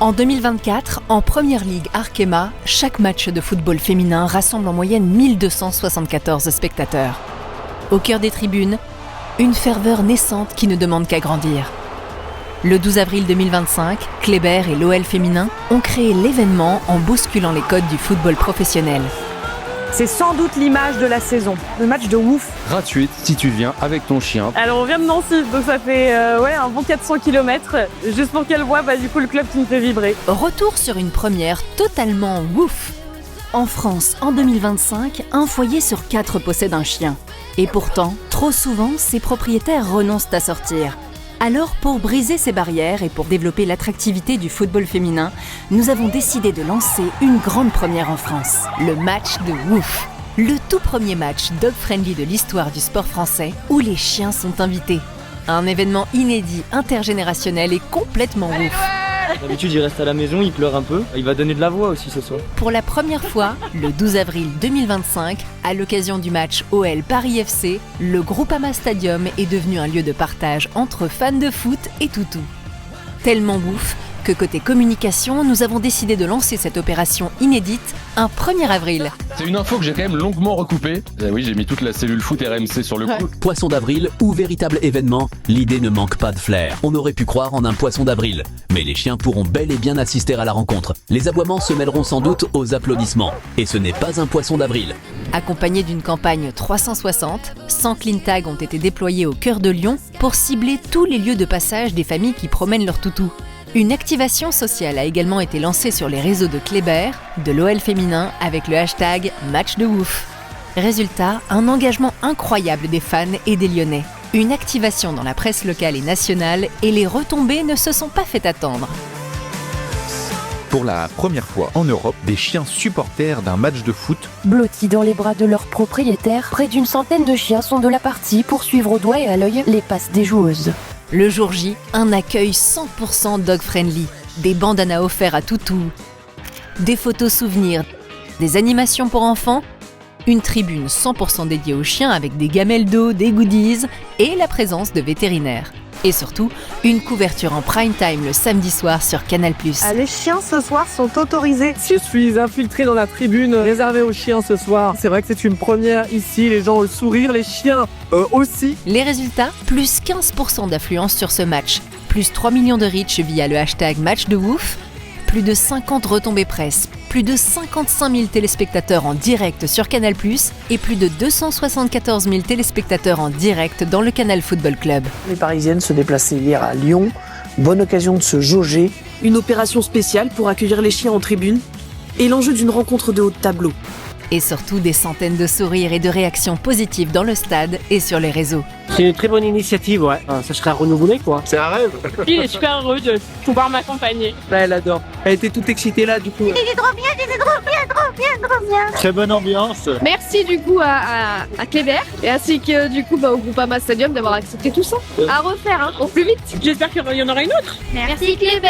En 2024, en Première Ligue Arkema, chaque match de football féminin rassemble en moyenne 1274 spectateurs. Au cœur des tribunes, une ferveur naissante qui ne demande qu'à grandir. Le 12 avril 2025, Kléber et l'OL féminin ont créé l'événement en bousculant les codes du football professionnel. C'est sans doute l'image de la saison, le match de ouf. Gratuite si tu viens avec ton chien. Alors on vient de Nancy, donc ça fait un bon 400 km, juste pour qu'elle voit du coup le club qui me fait vibrer. Retour sur une première totalement ouf. En France, en 2025, un foyer sur 4 possède un chien. Et pourtant, trop souvent, ses propriétaires renoncent à sortir. Alors, pour briser ces barrières et pour développer l'attractivité du football féminin, nous avons décidé de lancer une grande première en France, le match de Wouf. Le tout premier match dog-friendly de l'histoire du sport français où les chiens sont invités. Un événement inédit, intergénérationnel et complètement ouf. D'habitude, il reste à la maison, il pleure un peu. Il va donner de la voix aussi ce soir. Pour la première fois, le 12 avril 2025, à l'occasion du match OL Paris FC, le Groupama Stadium est devenu un lieu de partage entre fans de foot et toutous. Tellement ouf que côté communication, nous avons décidé de lancer cette opération inédite un 1er avril. C'est une info que j'ai quand même longuement recoupée. Oui, j'ai mis toute la cellule foot RMC sur le coup. Poisson d'avril ou véritable événement, l'idée ne manque pas de flair. On aurait pu croire en un poisson d'avril, mais les chiens pourront bel et bien assister à la rencontre. Les aboiements se mêleront sans doute aux applaudissements. Et ce n'est pas un poisson d'avril. Accompagné d'une campagne 360, 100 clean tags ont été déployés au cœur de Lyon pour cibler tous les lieux de passage des familles qui promènent leurs toutous. Une activation sociale a également été lancée sur les réseaux de Kléber, de l'OL féminin avec le hashtag Match de Ouf. Résultat, un engagement incroyable des fans et des Lyonnais. Une activation dans la presse locale et nationale et les retombées ne se sont pas fait attendre. Pour la première fois en Europe, des chiens supporters d'un match de foot. Blottis dans les bras de leurs propriétaires, près d'une centaine de chiens sont de la partie pour suivre au doigt et à l'œil les passes des joueuses. Le jour J, un accueil 100% dog-friendly, des bandanas offerts à toutou, des photos souvenirs, des animations pour enfants, une tribune 100% dédiée aux chiens avec des gamelles d'eau, des goodies et la présence de vétérinaires. Et surtout, une couverture en prime time le samedi soir sur Canal+. Les chiens ce soir sont autorisés. Je suis infiltré dans la tribune réservée aux chiens ce soir. C'est vrai que c'est une première ici, les gens ont le sourire, les chiens aussi. Les résultats, plus 15% d'affluence sur ce match, plus 3 millions de reach via le hashtag Match de Ouf, plus de 50 retombées presse, plus de 55 000 téléspectateurs en direct sur Canal+, et plus de 274 000 téléspectateurs en direct dans le Canal Football Club. Les Parisiennes se déplaçaient hier à Lyon. Bonne occasion de se jauger. Une opération spéciale pour accueillir les chiens en tribune et l'enjeu d'une rencontre de haut de tableau. Et surtout des centaines de sourires et de réactions positives dans le stade et sur les réseaux. C'est une très bonne initiative, ouais. Ça serait renouvelé, quoi. C'est un rêve. Il est super heureux de pouvoir m'accompagner. Là, elle adore. Elle était toute excitée là, du coup. Très bonne ambiance. Merci du coup à Kléber et ainsi que du coup au Groupama Stadium d'avoir accepté tout ça. À refaire, au plus vite. J'espère qu'il y en aura une autre. Merci Kléber.